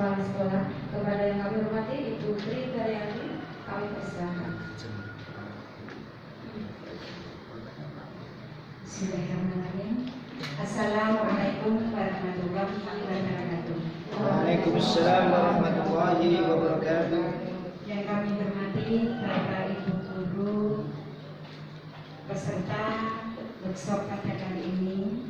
kepala sekolah. Kepada yang kami hormati Ibu Tri Daryani, kami persilakan. Bismillahirrahmanirrahim. Assalamualaikum warahmatullahi wabarakatuh. Waalaikumsalam warahmatullahi wabarakatuh. Yang kami hormati Bapak Ibu guru peserta workshop pada kali ini.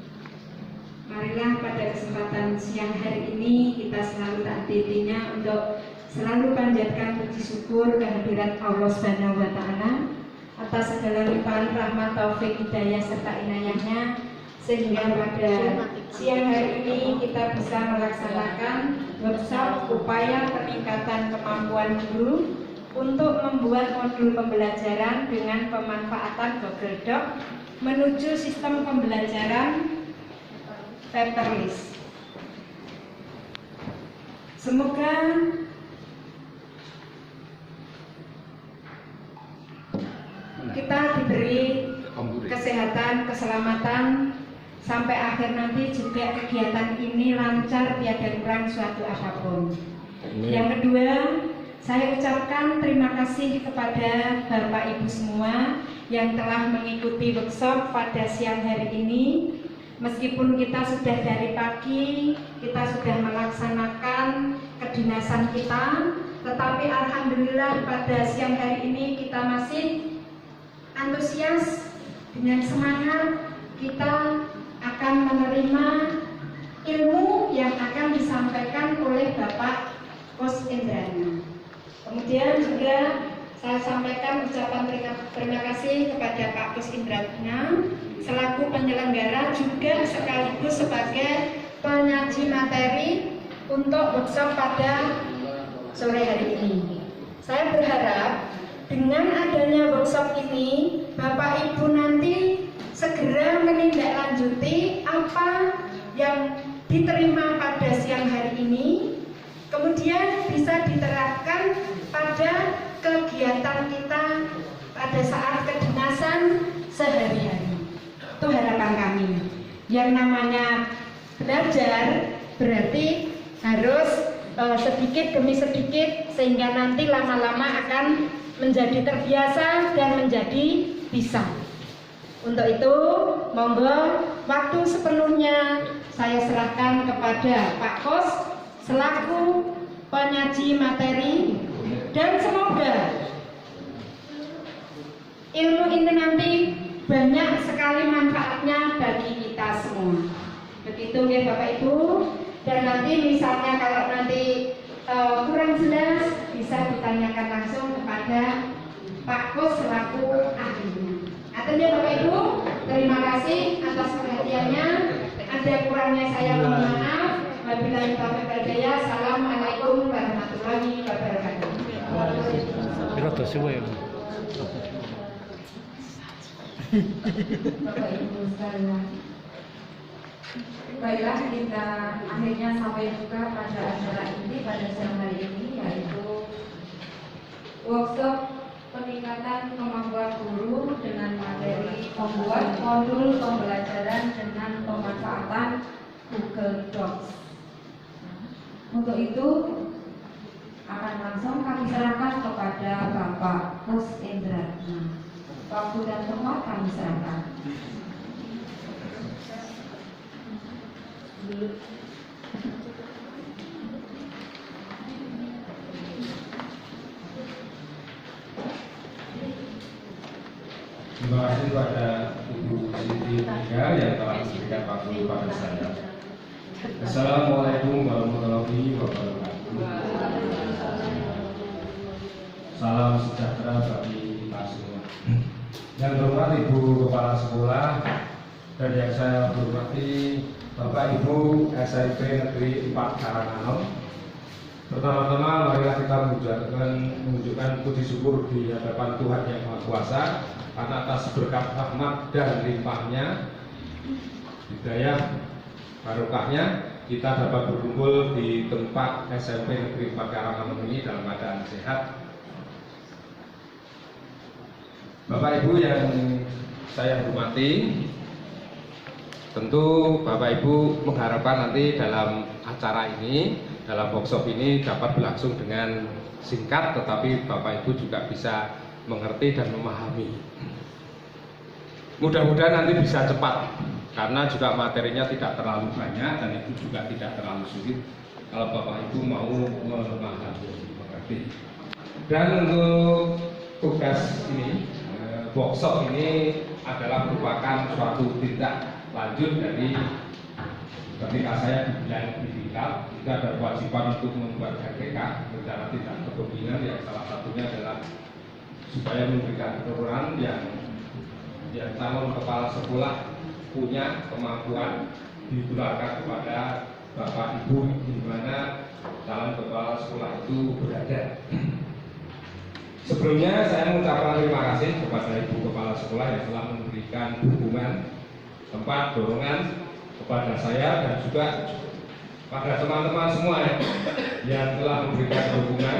Marilah pada kesempatan siang hari ini kita selalu taat-titinya untuk selalu panjatkan puji syukur kehadirat Allah Subhanahu wa Ta'ala atas segala limpahan rahmat, taufik, hidayah serta inayahnya, sehingga pada siang hari ini kita bisa melaksanakan workshop upaya peningkatan kemampuan guru untuk membuat modul pembelajaran dengan pemanfaatan Google Doc menuju sistem pembelajaran paperless. Semoga kita diberi kesehatan, keselamatan sampai akhir nanti, juga kegiatan ini lancar, tiada kurang suatu apapun. Yang kedua, saya ucapkan terima kasih kepada Bapak Ibu semua yang telah mengikuti workshop pada siang hari ini. Meskipun kita sudah dari pagi, kita sudah melaksanakan kedinasan kita, tetapi alhamdulillah pada siang hari ini kita masih antusias, dengan semangat kita akan menerima ilmu yang akan disampaikan oleh Bapak Kus Indrana. Kemudian juga saya sampaikan ucapan terima kasih kepada Pak Kus Indrana selaku penyelenggara, juga sekaligus sebagai penyaji materi untuk workshop pada sore hari ini. Saya berharap dengan adanya workshop ini, Bapak Ibu nanti segera menindaklanjuti apa yang diterima pada siang hari ini, kemudian bisa diterapkan pada kegiatan kita pada saat kedinasan sehari-hari. Itu harapan kami. Yang namanya belajar berarti harus sedikit demi sedikit, sehingga nanti lama-lama akan menjadi terbiasa dan menjadi bisa. Untuk itu, monggo waktu sepenuhnya saya serahkan kepada Pak Kos selaku penyaji materi, dan semoga ilmu ini nanti banyak sekali manfaatnya bagi kita semua. Begitu ya Bapak Ibu. Dan nanti misalnya kalau nanti kurang jelas, bisa ditanyakan langsung kepada Pak Kus selaku ahlinya. Artinya Bapak Ibu, terima kasih atas perhatiannya. Ada kurangnya saya mohon maaf. Wabillahi taufiq wal hidayah. Assalamualaikum warahmatullahi wabarakatuh. Bapak Ibu sekalian, baiklah, kita akhirnya sampai juga pada acara ini pada siang hari ini, yaitu workshop peningkatan kemampuan guru dengan materi membuat modul pembelajaran dengan pemanfaatan Google Docs. Untuk itu akan langsung kami serahkan kepada Bapak Kus Indrana. Waktu dan tempat kami serahkan. Terima kasih kepada Ibu Siti Tiga yang telah memberikan waktu kepada saya. Assalamualaikum warahmatullahi wabarakatuh. Salam sejahtera bagi kita semua. Yang terhormat Ibu Kepala Sekolah dan yang saya hormati Bapak Ibu SMP Negeri 4 Karanganyar. Pertama-tama marilah kita menunjukkan puji syukur di hadapan Tuhan Yang Maha Kuasa karena atas berkat rahmat dan limpahnya, hidayah, barokahnya kita dapat berkumpul di tempat SMP Negeri 4 Karanganyar ini dalam keadaan sehat. Bapak Ibu yang saya hormati, tentu Bapak Ibu mengharapkan nanti dalam acara ini dalam workshop ini dapat berlangsung dengan singkat, tetapi Bapak Ibu juga bisa mengerti dan memahami. Mudah-mudahan nanti bisa cepat, karena juga materinya tidak terlalu banyak dan itu juga tidak terlalu sulit kalau Bapak Ibu mau memahami, mengerti. Dan untuk tugas ini, workshop ini adalah merupakan suatu tindak lanjut dari ketika saya dibilang ditinggal, itu ada kewajiban untuk membuat RTK, rencana tindak kepemimpinan, yang salah satunya adalah supaya memberikan keturunan yang calon kepala sekolah punya kemampuan ditularkan kepada Bapak Ibu di mana calon kepala sekolah itu berada. Sebelumnya saya mengucapkan terima kasih kepada Ibu Kepala Sekolah yang telah memberikan dukungan, tempat, dorongan kepada saya dan juga pada teman-teman semua yang telah memberikan dukungan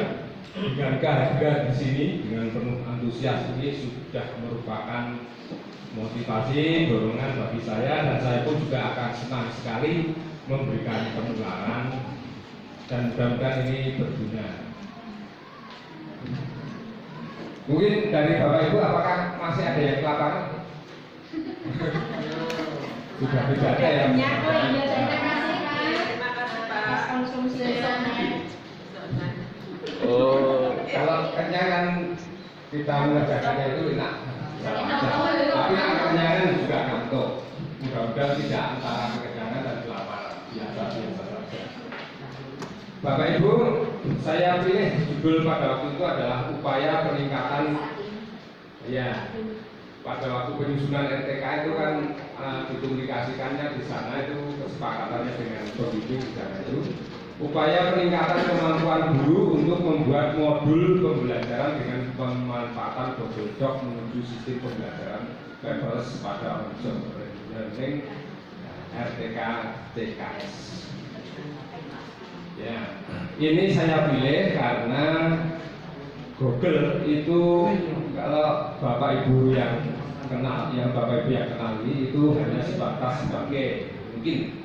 dengan kehadiran di sini dengan penuh antusias. Ini sudah merupakan motivasi, dorongan bagi saya, dan saya pun juga akan senang sekali memberikan penularan dan mudah-mudahan ini berguna. Mungkin dari Bapak Ibu apakah masih ada yang kelaparan? Sudah tidak ada yang oh, kalau kenyangan kita mengerjakannya itu enak. Tapi kenyangan juga ngantuk. Mudah-mudahan tidak antara kekenyangan dan kelaparan. Biasa-biasa saja. Bapak Ibu, saya pilih judul pada waktu itu adalah upaya peningkatan. Ya, pada waktu penyusunan RTK itu kan dipublikasikannya di sana, itu kesepakatannya dengan pembimbing di sana itu. Upaya peningkatan kemampuan guru untuk membuat modul pembelajaran dengan pemanfaatan Google Doc menuju sistem pembelajaran paperless pada on-job learning RTK TKS. Ya, ini saya pilih karena Google itu kalau Bapak Ibu yang kenal, kenali itu hanya sebatas sebagai mungkin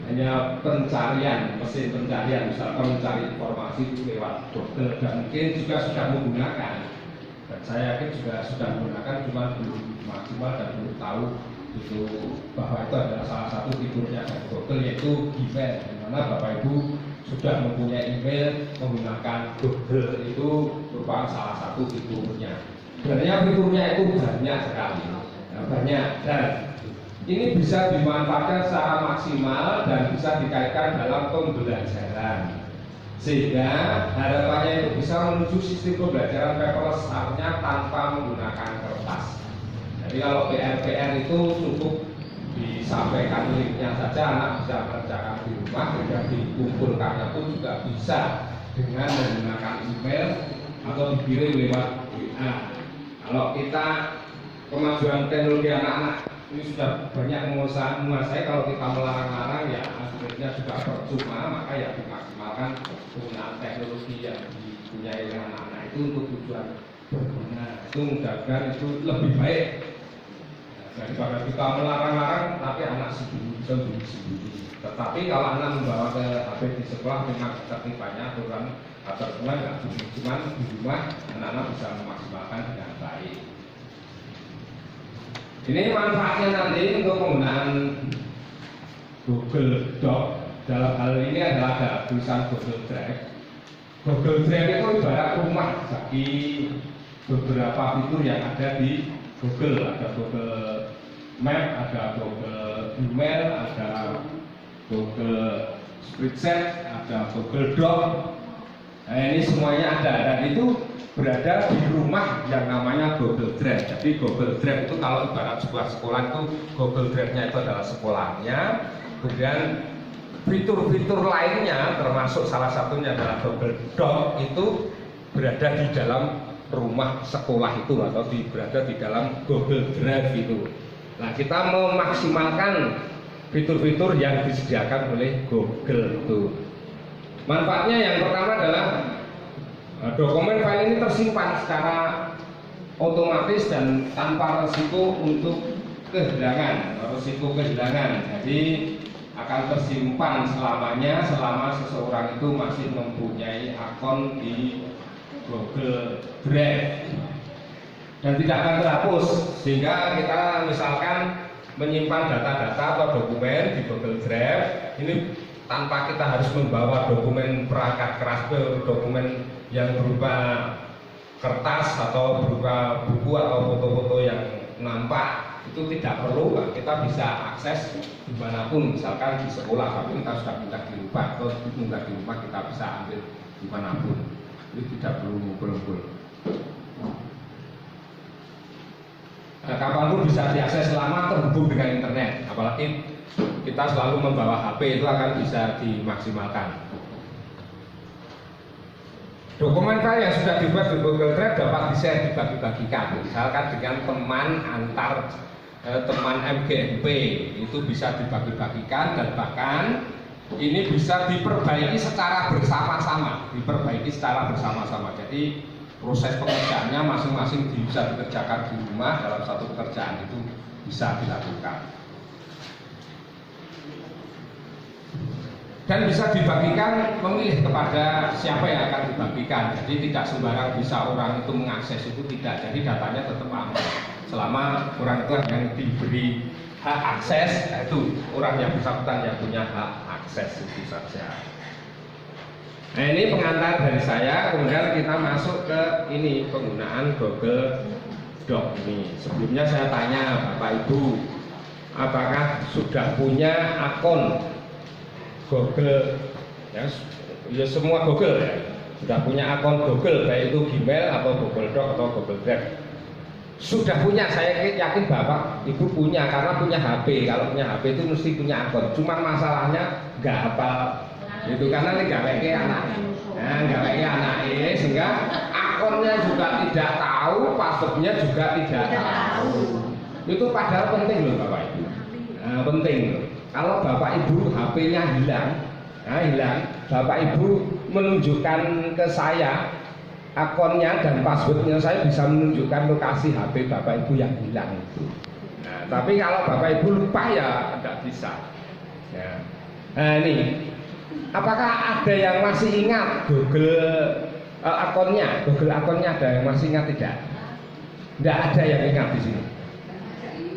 hanya pencarian, mesin pencarian, misalkan mencari informasi itu lewat Google, dan mungkin juga sudah menggunakan, dan saya yakin juga sudah menggunakan, cuma belum maksimal dan belum tahu itu bahwa itu adalah salah satu fiturnya dari Google, yaitu Gmail, di mana Bapak Ibu sudah mempunyai email menggunakan Google, itu merupakan salah satu fiturnya. Sebenarnya fiturnya itu banyak sekali, banyak, dan ini bisa dimanfaatkan secara maksimal dan bisa dikaitkan dalam pembelajaran, sehingga harapannya itu bisa menuju sistem pembelajaran paperless, artinya tanpa menggunakan kertas. Jadi kalau PR itu cukup disampaikan linknya saja, anak bisa mengerjakan di rumah, dan dikumpulkannya pun juga bisa dengan menggunakan email atau dikirim lewat WA. Kalau kita kemajuan teknologi anak-anak ini sudah banyak menguasai, kalau kita melarang-larang ya akhirnya juga percuma, maka ya dimaksimalkan penggunaan teknologi yang dipunyai anak-anak itu untuk tujuan berguna. Itu mudah-mudahan itu lebih baik daripada kita melarang-larang tapi anak sembunyi-sembunyi. Tetapi kalau anak membawa ke HP di sekolah memang tertibanya aturan nggak cuma di rumah anak-anak bisa memaksimalkan dengan baik. Ini manfaatnya nanti untuk penggunaan Google Doc. Dalam hal ini adalah ada tulisan Google Drive. Google Drive itu ibarat rumah bagi beberapa fitur yang ada di Google. Ada Google Map, ada Google Email, ada Google Spreadsheet, ada Google Doc. Nah, ini semuanya ada, dan itu berada di rumah yang namanya Google Drive. Jadi Google Drive itu kalau ibarat sebuah sekolah itu Google Drive-nya itu adalah sekolahnya. Kemudian fitur-fitur lainnya termasuk salah satunya adalah Google Doc itu berada di dalam rumah sekolah itu atau berada di dalam Google Drive itu. Nah, kita memaksimalkan fitur-fitur yang disediakan oleh Google itu. Manfaatnya yang pertama adalah dokumen file ini tersimpan secara otomatis dan tanpa risiko untuk kehilangan. Jadi akan tersimpan selamanya selama seseorang itu masih mempunyai akun di Google Drive dan tidak akan terhapus. Sehingga kita misalkan menyimpan data-data atau dokumen di Google Drive ini tanpa kita harus membawa dokumen perangkat keras, dokumen yang berupa kertas atau berupa buku atau foto-foto yang nampak, itu tidak perlu. Kita bisa akses dimanapun, misalkan di sekolah tapi kita sudah pindah di rumah atau pindah di rumah kita bisa ambil dimanapun, itu tidak perlu ngumpul-ngumpul. Kapanpun bisa diakses selama terhubung dengan internet, apalagi kita selalu membawa HP, itu akan bisa dimaksimalkan. Dokumen file yang sudah dibuat di Google Drive dapat di-share, dibagi-bagikan, misalkan dengan teman antar teman MGMP, itu bisa dibagi-bagikan dan bahkan ini bisa diperbaiki secara bersama-sama, Jadi proses pekerjaannya masing-masing bisa dikerjakan di rumah dalam satu pekerjaan itu bisa dilakukan. Dan bisa dibagikan memilih kepada siapa yang akan dibagikan. Jadi tidak sembarang bisa orang itu mengakses, itu tidak. Jadi datanya tetap aman. Selama orang itu yang diberi hak akses, itu orang yang bersangkutan yang punya hak akses itu saja. Nah, ini pengantar dari saya. Kemudian kita masuk ke ini penggunaan Google Doc ini. Sebelumnya saya tanya Bapak Ibu, apakah sudah punya akun Google, ya semua Google ya, sudah punya akun Google, baik itu Gmail atau Google Doc atau Google Drive. Sudah punya, saya yakin Bapak Ibu punya karena punya HP. Kalau punya HP itu mesti punya akun. Cuma masalahnya nggak hafal itu karena ini nggak pakai anaknya, sehingga akunnya juga tidak tahu, passwordnya juga tidak tahu. Itu padahal penting loh Bapak Ibu. Nah, penting loh. Kalau Bapak Ibu HP-nya hilang, Bapak Ibu menunjukkan ke saya akunnya dan passwordnya, saya bisa menunjukkan lokasi HP Bapak Ibu yang hilang itu. Nah, tapi kalau Bapak Ibu lupa ya tidak bisa. Ya. Nah ini, apakah ada yang masih ingat Google akunnya? Google akunnya ada yang masih ingat tidak? Tidak ada yang ingat di sini.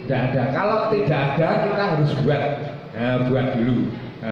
Tidak ada. Kalau tidak ada kita harus buat dulu.